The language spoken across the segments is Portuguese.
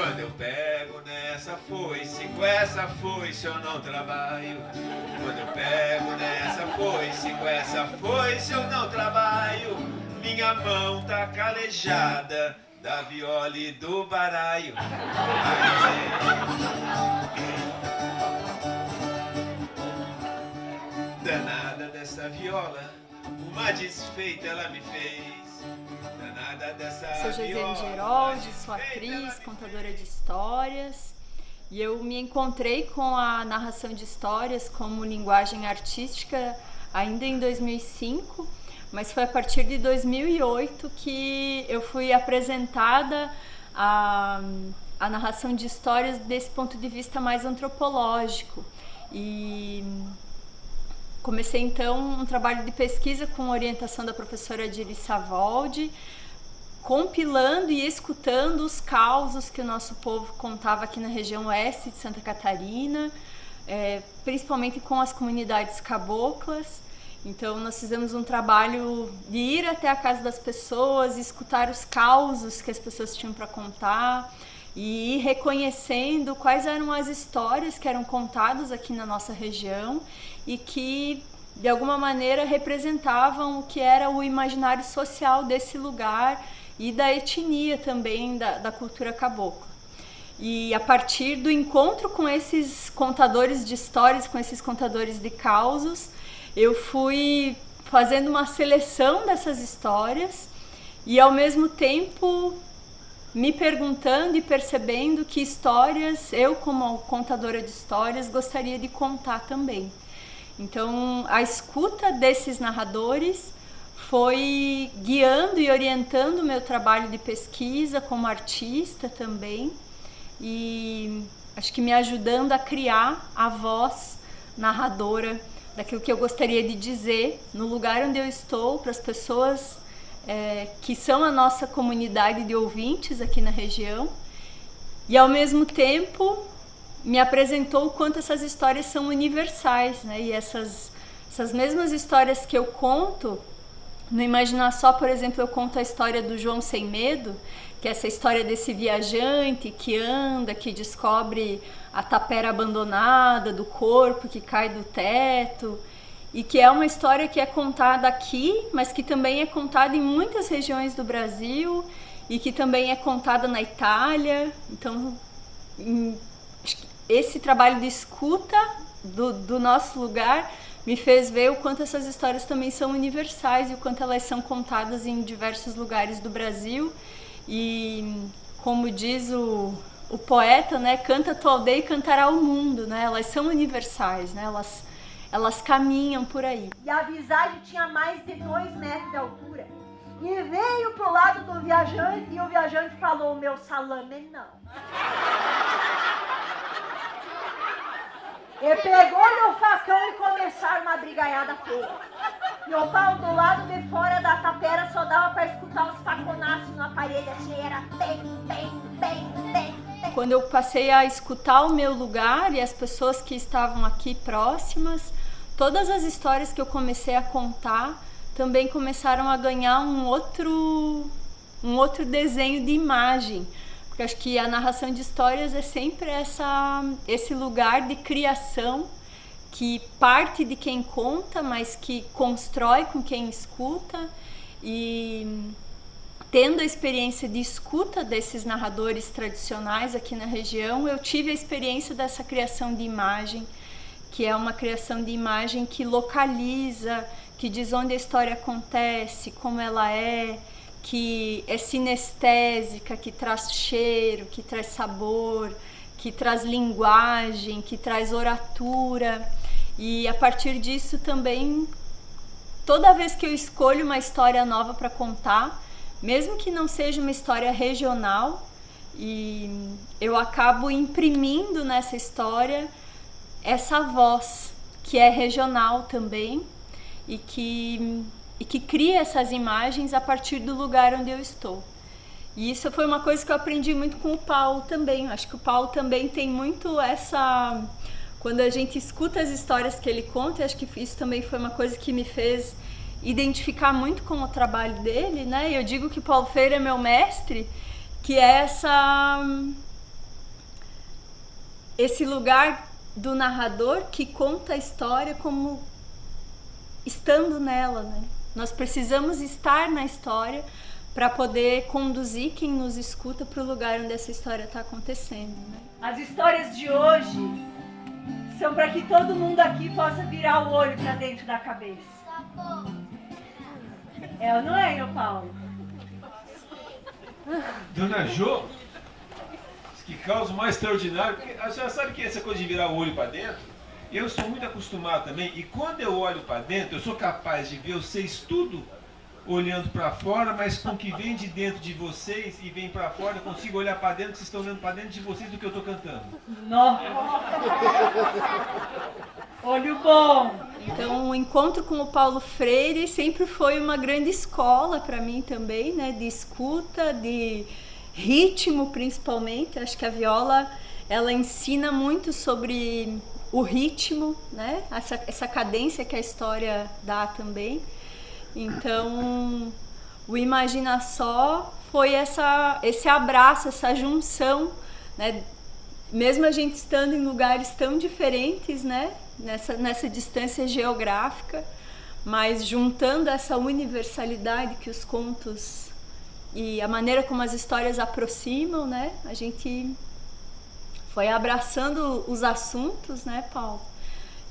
Quando eu pego nessa foice, com essa foice eu não trabalho. Quando eu pego nessa foice, com essa foice eu não trabalho. Minha mão tá calejada da viola e do baralho. Danada dessa viola, uma desfeita ela me fez. Danada dessa Sou Josiane Geroldi, sou atriz, contadora de histórias. E eu me encontrei com a narração de histórias como linguagem artística ainda em 2005, mas foi a partir de 2008 que eu fui apresentada a narração de histórias desse ponto de vista mais antropológico. E comecei então um trabalho de pesquisa com orientação da professora Adili Savoldi, compilando e escutando os causos que o nosso povo contava aqui na região oeste de Santa Catarina, principalmente com as comunidades caboclas. Então nós fizemos um trabalho de ir até a casa das pessoas, escutar os causos que as pessoas tinham para contar e ir reconhecendo quais eram as histórias que eram contadas aqui na nossa região e que de alguma maneira representavam o que era o imaginário social desse lugar e da etnia também da cultura cabocla. E a partir do encontro com esses contadores de histórias, com esses contadores de causos, eu fui fazendo uma seleção dessas histórias e ao mesmo tempo me perguntando e percebendo que histórias eu, como contadora de histórias, gostaria de contar também. Então a escuta desses narradores foi guiando e orientando o meu trabalho de pesquisa como artista também e acho que me ajudando a criar a voz narradora daquilo que eu gostaria de dizer no lugar onde eu estou para as pessoas que são a nossa comunidade de ouvintes aqui na região e ao mesmo tempo me apresentou o quanto essas histórias são universais, né? E essas mesmas histórias que eu conto, no Imaginar Só, por exemplo, eu conto a história do João Sem Medo, que é essa história desse viajante que anda, que descobre a tapera abandonada do corpo que cai do teto, e que é uma história que é contada aqui, mas que também é contada em muitas regiões do Brasil e que também é contada na Itália. Então, esse trabalho de escuta do nosso lugar me fez ver o quanto essas histórias também são universais e o quanto elas são contadas em diversos lugares do Brasil. E como diz o poeta, né, canta a tua aldeia e cantará o mundo, né? Elas são universais, né? Elas caminham por aí. E a visagem tinha mais de 2 metros de altura. E veio pro lado do viajante e o viajante falou, meu salame não. E pegou-lhe o facão e começaram uma brigaiada feia. E o pau do lado de fora da tapera só dava para escutar os faconaços na parede, assim, era tem. Quando eu passei a escutar o meu lugar e as pessoas que estavam aqui próximas, todas as histórias que eu comecei a contar também começaram a ganhar um outro desenho de imagem. Porque acho que a narração de histórias é sempre esse lugar de criação que parte de quem conta, mas que constrói com quem escuta. E tendo a experiência de escuta desses narradores tradicionais aqui na região, eu tive a experiência dessa criação de imagem, que é uma criação de imagem que localiza, que diz onde a história acontece, como ela é, que é sinestésica, que traz cheiro, que traz sabor, que traz linguagem, que traz oratura. E a partir disso também, toda vez que eu escolho uma história nova para contar, mesmo que não seja uma história regional, e eu acabo imprimindo nessa história essa voz que é regional também e que cria essas imagens a partir do lugar onde eu estou. E isso foi uma coisa que eu aprendi muito com o Paulo também. Acho que o Paulo também tem muito essa... Quando a gente escuta as histórias que ele conta, acho que isso também foi uma coisa que me fez identificar muito com o trabalho dele, né? Eu digo que Paulo Freire é meu mestre, que é esse lugar do narrador que conta a história como estando nela, né? Nós precisamos estar na história para poder conduzir quem nos escuta para o lugar onde essa história está acontecendo, né? As histórias de hoje são para que todo mundo aqui possa virar o olho para dentro da cabeça. É ou não é, meu Paulo? Dona Jo, que causa mais extraordinário, porque a senhora sabe que essa coisa de virar o olho para dentro, eu sou muito acostumado também, e quando eu olho para dentro, eu sou capaz de ver vocês tudo olhando para fora, mas com o que vem de dentro de vocês e vem para fora, eu consigo olhar para dentro, que vocês estão olhando para dentro de vocês do que eu estou cantando. Nossa! Olho bom! Então, o encontro com o Paulo Freire sempre foi uma grande escola para mim também, né? De escuta, de ritmo principalmente. Acho que a viola, ela ensina muito sobre o ritmo, né? Essa cadência que a história dá também. Então, o Imagina Só foi esse abraço, essa junção, né? Mesmo a gente estando em lugares tão diferentes, né? Nessa distância geográfica, mas juntando essa universalidade que os contos e a maneira como as histórias aproximam, né? A gente foi abraçando os assuntos, né, Paulo?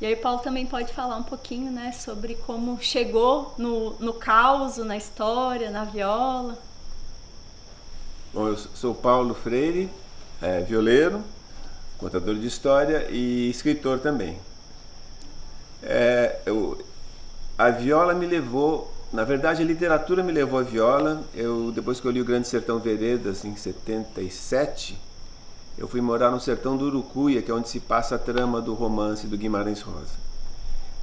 E aí Paulo também pode falar um pouquinho, né, sobre como chegou no causo, na história, na viola. Bom, eu sou Paulo Freire, violeiro, contador de história e escritor também. A viola me levou, na verdade a literatura me levou à viola. Depois que eu li o Grande Sertão Veredas em 77, eu fui morar no sertão do Urucuia, que é onde se passa a trama do romance do Guimarães Rosa.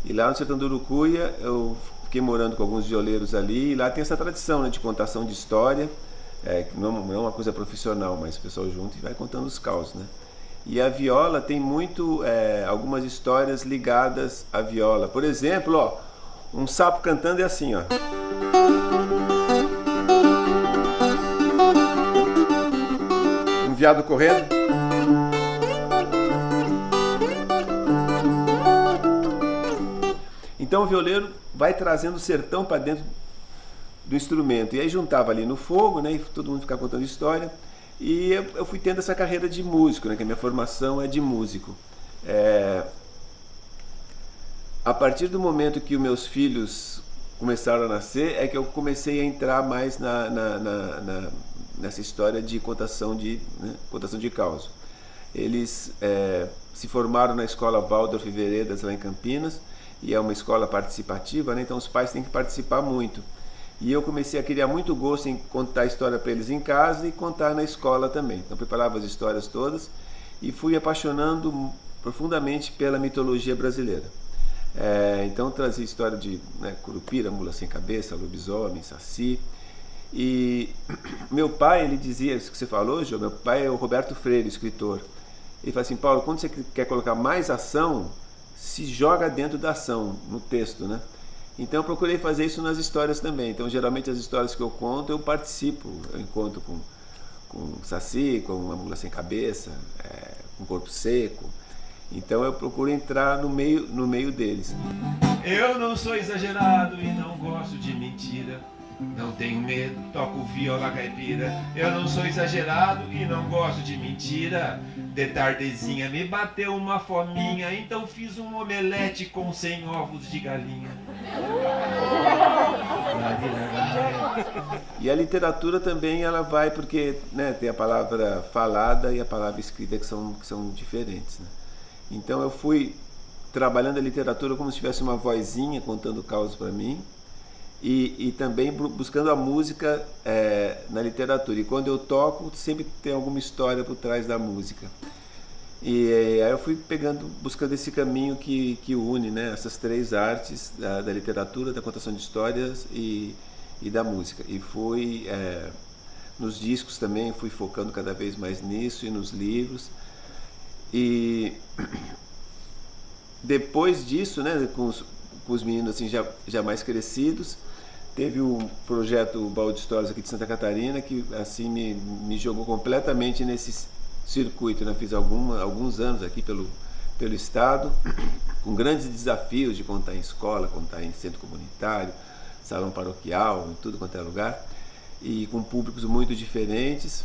E lá no sertão do Urucuia eu fiquei morando com alguns violeiros ali, e lá tem essa tradição, né, de contação de história, que não é uma coisa profissional, mas o pessoal junta e vai contando os causos, né? E a viola tem algumas histórias ligadas à viola. Por exemplo, ó, um sapo cantando é assim, ó. Um veado correndo. Então o violeiro vai trazendo o sertão para dentro do instrumento. E aí juntava ali no fogo, né, e todo mundo ficava contando história. E eu fui tendo essa carreira de músico, né, que a minha formação é de músico. A partir do momento que os meus filhos começaram a nascer, é que eu comecei a entrar mais nessa história de contação de causa. Eles se formaram na escola Waldorf Veredas, lá em Campinas, e é uma escola participativa, né, então os pais têm que participar muito. E eu comecei a criar muito gosto em contar a história para eles em casa e contar na escola também. Então preparava as histórias todas e fui apaixonando profundamente pela mitologia brasileira. Então trazia história de, né, Curupira, Mula Sem Cabeça, Lobisomem, Saci. E meu pai, ele dizia, isso que você falou, Jô, meu pai é o Roberto Freire, escritor. Ele fala assim: Paulo, quando você quer colocar mais ação, se joga dentro da ação, no texto, né? Então eu procurei fazer isso nas histórias também. Então geralmente as histórias que eu conto, eu participo. Eu encontro com Saci, com uma Mula Sem Cabeça, com Corpo Seco. Então eu procuro entrar no meio deles. Eu não sou exagerado e não gosto de mentira. Não tenho medo, toco viola caipira. Eu não sou exagerado e não gosto de mentira. De tardezinha me bateu uma fominha, então fiz um omelete com 100 ovos de galinha. E a literatura também, ela vai, porque, né, tem a palavra falada e a palavra escrita que são diferentes, né? Então eu fui trabalhando a literatura como se tivesse uma vozinha contando causas para mim, e também buscando a música na literatura. E quando eu toco, sempre tem alguma história por trás da música. E aí eu fui buscando esse caminho que une, né, essas três artes, da literatura, da contação de histórias e da música. E fui, nos discos também, fui focando cada vez mais nisso, e nos livros. E depois disso, né, com os meninos assim, já mais crescidos, teve o projeto Baú de Histórias aqui de Santa Catarina, que assim me jogou completamente circuito, né? Fiz alguns anos aqui pelo estado, com grandes desafios de contar em escola, contar em centro comunitário, salão paroquial, em tudo quanto é lugar, e com públicos muito diferentes.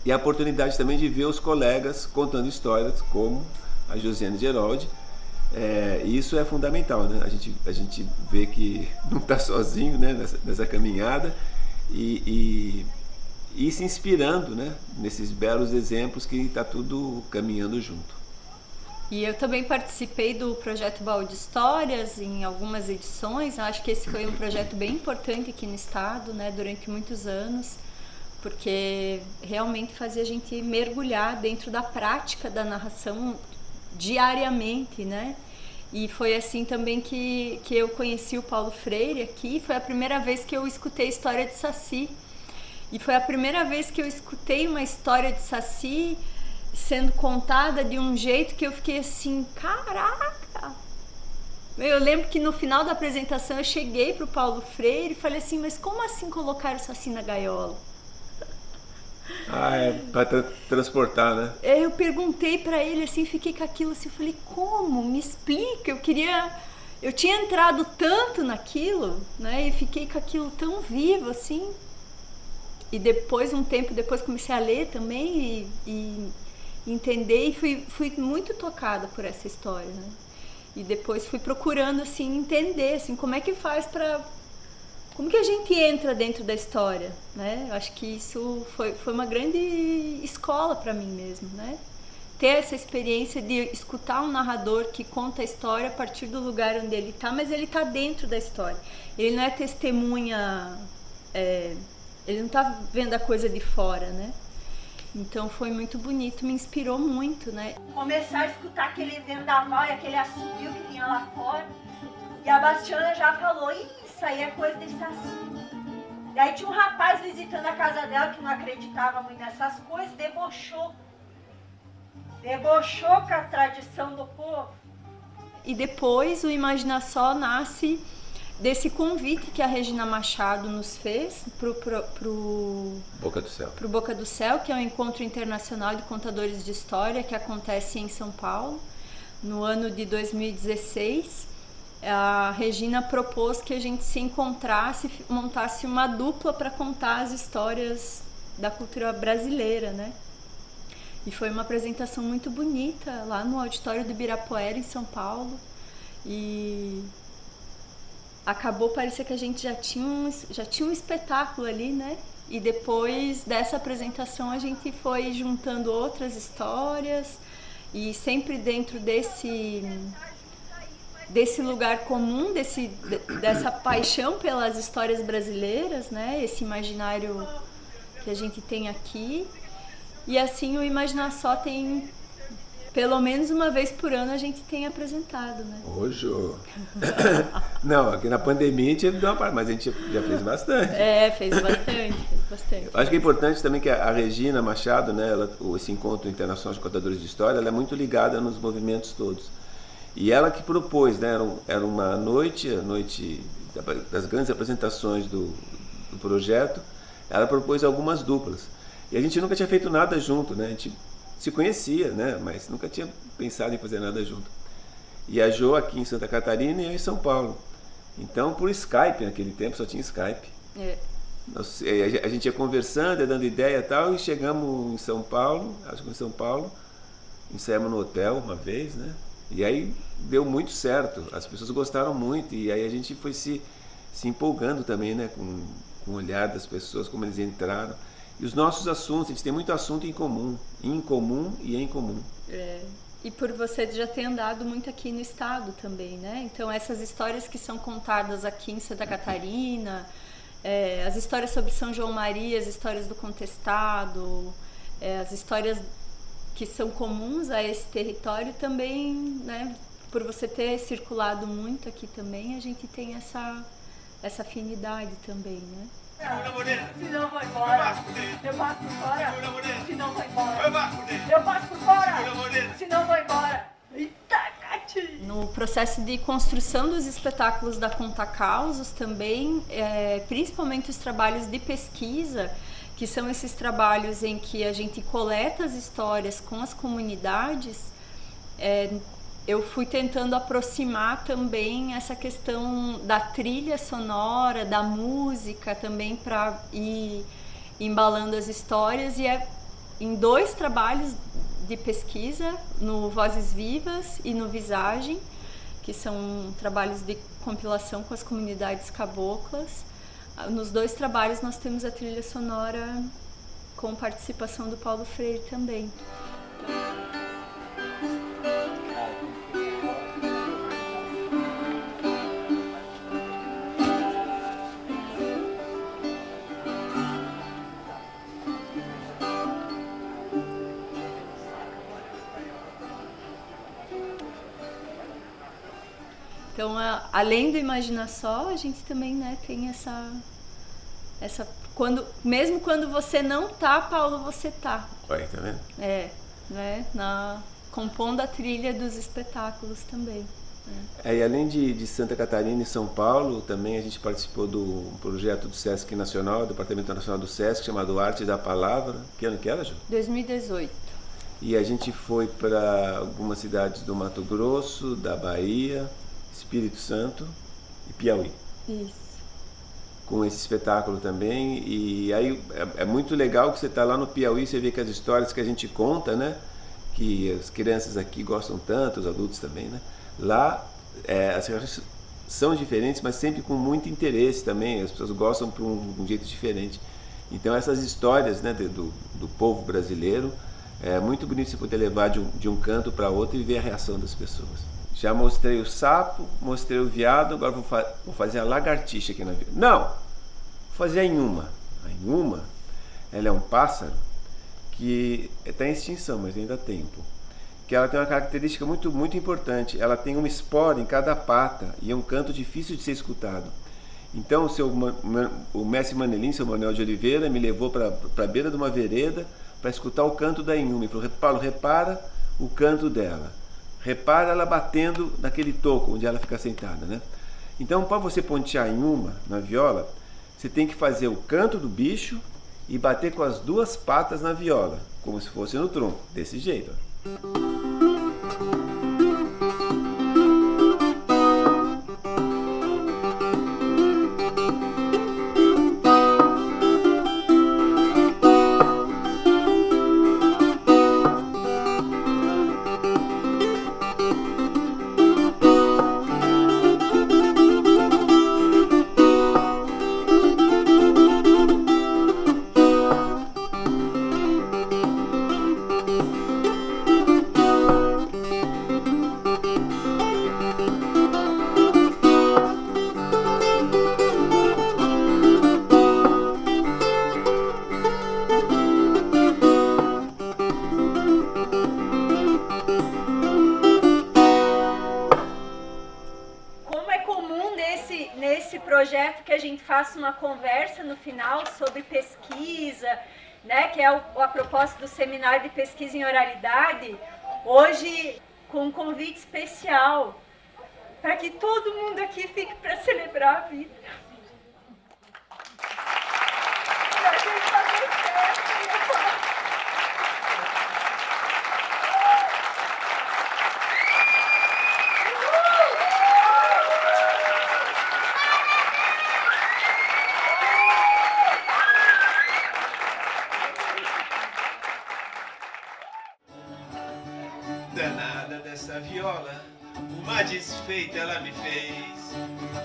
E a oportunidade também de ver os colegas contando histórias, como a Josiane Geraldi. E isso é fundamental, né? A gente vê que não está sozinho, né? nessa caminhada e se inspirando, né? Nesses belos exemplos que está tudo caminhando junto. E eu também participei do projeto Baú de Histórias em algumas edições. Acho que esse foi um projeto bem importante aqui no estado, né? Durante muitos anos, porque realmente fazia a gente mergulhar dentro da prática da narração diariamente, né? E foi assim também que eu conheci o Paulo Freire aqui. Foi a primeira vez que eu escutei a história de Saci. E foi a primeira vez que eu escutei uma história de Saci sendo contada de um jeito que eu fiquei assim, caraca! Eu lembro que no final da apresentação eu cheguei pro Paulo Freire e falei assim, mas como assim colocar o Saci na gaiola? Para transportar, né? Eu perguntei pra ele assim, fiquei com aquilo assim, eu falei, como? Me explica, eu tinha entrado tanto naquilo, né? E fiquei com aquilo tão vivo assim. E depois, um tempo depois, comecei a ler também e entender, e fui muito tocada por essa história, né? E depois fui procurando assim entender assim como é que faz para, como que a gente entra dentro da história, né? Eu acho que isso foi uma grande escola para mim mesmo, né? Ter essa experiência de escutar um narrador que conta a história a partir do lugar onde ele está, mas ele está dentro da história. Ele não é testemunha, ele não está vendo a coisa de fora, né? Então foi muito bonito, me inspirou muito, né? Começar a escutar aquele vendaval e aquele assovio que tinha lá fora. E a Bastiana já falou, isso aí é coisa de Saci. E aí tinha um rapaz visitando a casa dela que não acreditava muito nessas coisas, debochou com a tradição do povo. E depois o Imagina Só nasce desse convite que a Regina Machado nos fez pro Boca do Céu. Pro Boca do Céu, que é um encontro internacional de contadores de história que acontece em São Paulo. No ano de 2016, a Regina propôs que a gente se encontrasse, montasse uma dupla para contar as histórias da cultura brasileira, né? E foi uma apresentação muito bonita lá no auditório do Ibirapuera, em São Paulo. E acabou, parecia que a gente já tinha um espetáculo ali, né? E depois dessa apresentação a gente foi juntando outras histórias e sempre dentro desse lugar comum, dessa paixão pelas histórias brasileiras, né? Esse imaginário que a gente tem aqui. E assim o Imagina Só tem, pelo menos uma vez por ano a gente tem apresentado, né? Hoje? Não, aqui na pandemia a gente deu uma parte, mas a gente já fez bastante. Fez bastante. Acho que é importante também que a Regina Machado, né, esse encontro internacional de contadores de história, ela é muito ligada nos movimentos todos. E ela que propôs, né, era uma noite, a noite das grandes apresentações do projeto, ela propôs algumas duplas. E a gente nunca tinha feito nada junto, né? A gente se conhecia, né? Mas nunca tinha pensado em fazer nada junto. E a Jo aqui em Santa Catarina e eu em São Paulo. Então, por Skype, naquele tempo só tinha Skype. A gente ia conversando, ia dando ideia e tal, e chegamos em São Paulo, ensaiamos no hotel uma vez, né? E aí deu muito certo, as pessoas gostaram muito, e aí a gente foi se empolgando também, né? Com o olhar das pessoas, como eles entraram. E os nossos assuntos, a gente tem muito assunto em comum e em comum. E por você já ter andado muito aqui no estado também, né? Então essas histórias que são contadas aqui em Santa Catarina, as histórias sobre São João Maria, as histórias do Contestado, as histórias que são comuns a esse território também, né? Por você ter circulado muito aqui também, a gente tem essa afinidade também, né? Se não vou embora, eu passo por fora. Se não vou embora, eu passo por fora. Se não vou embora. Eita, Cátia! No processo de construção dos espetáculos da Conta Causos também, principalmente os trabalhos de pesquisa, que são esses trabalhos em que a gente coleta as histórias com as comunidades, eu fui tentando aproximar também essa questão da trilha sonora, da música também, para ir embalando as histórias, e em 2 trabalhos de pesquisa, no Vozes Vivas e no Visagem, que são trabalhos de compilação com as comunidades caboclas. Nos 2 trabalhos nós temos a trilha sonora com participação do Paulo Freire também. Então, além do Imagina Só, a gente também, né, tem essa mesmo quando você não tá, Paulo, você tá. Olha, tá vendo? Né, compondo a trilha dos espetáculos também. E além de Santa Catarina e São Paulo, também a gente participou do projeto do Sesc Nacional, do Departamento Nacional do Sesc, chamado Arte da Palavra. Que ano que era, Ju? 2018. E a gente foi para algumas cidades do Mato Grosso, da Bahia, Espírito Santo e Piauí. Isso. Com esse espetáculo também. E aí é muito legal que você está lá no Piauí, você vê que as histórias que a gente conta, né? Que as crianças aqui gostam tanto, os adultos também, né? Lá as histórias são diferentes, mas sempre com muito interesse também. As pessoas gostam por um jeito diferente. Então essas histórias, né, do povo brasileiro, é muito bonito você poder levar de um canto para outro e ver a reação das pessoas. Já mostrei o sapo, mostrei o veado, agora vou fazer a lagartixa aqui na vida. Não! Vou fazer a inhuma. A inhuma, ela é um pássaro que está em extinção, mas ainda há tempo. Que ela tem uma característica muito, muito importante. Ela tem uma espora em cada pata e é um canto difícil de ser escutado. Então o mestre Manelin, seu Manuel de Oliveira, me levou para a beira de uma vereda para escutar o canto da inhuma. Ele falou: Paulo, repara o canto dela. Repara ela batendo naquele toco onde ela fica sentada, né? Então, para você pontear em uma, na viola, você tem que fazer o canto do bicho e bater com as 2 patas na viola, como se fosse no tronco, desse jeito. Ó. projeto que a gente faça uma conversa no final sobre pesquisa, né, que é a proposta do Seminário de Pesquisa em Oralidade, hoje com um convite especial, para que todo mundo aqui fique para celebrar a vida. Pra gente fazer festa, Danada dessa viola, uma desfeita ela me fez.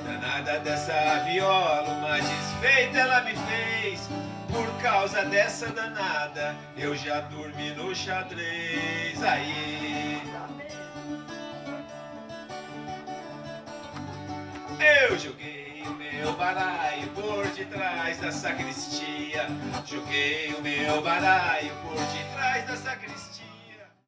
Danada dessa viola, uma desfeita ela me fez. Por causa dessa danada, eu já dormi no xadrez. Aí eu joguei o meu baralho por detrás da sacristia. Joguei o meu baralho por detrás da sacristia.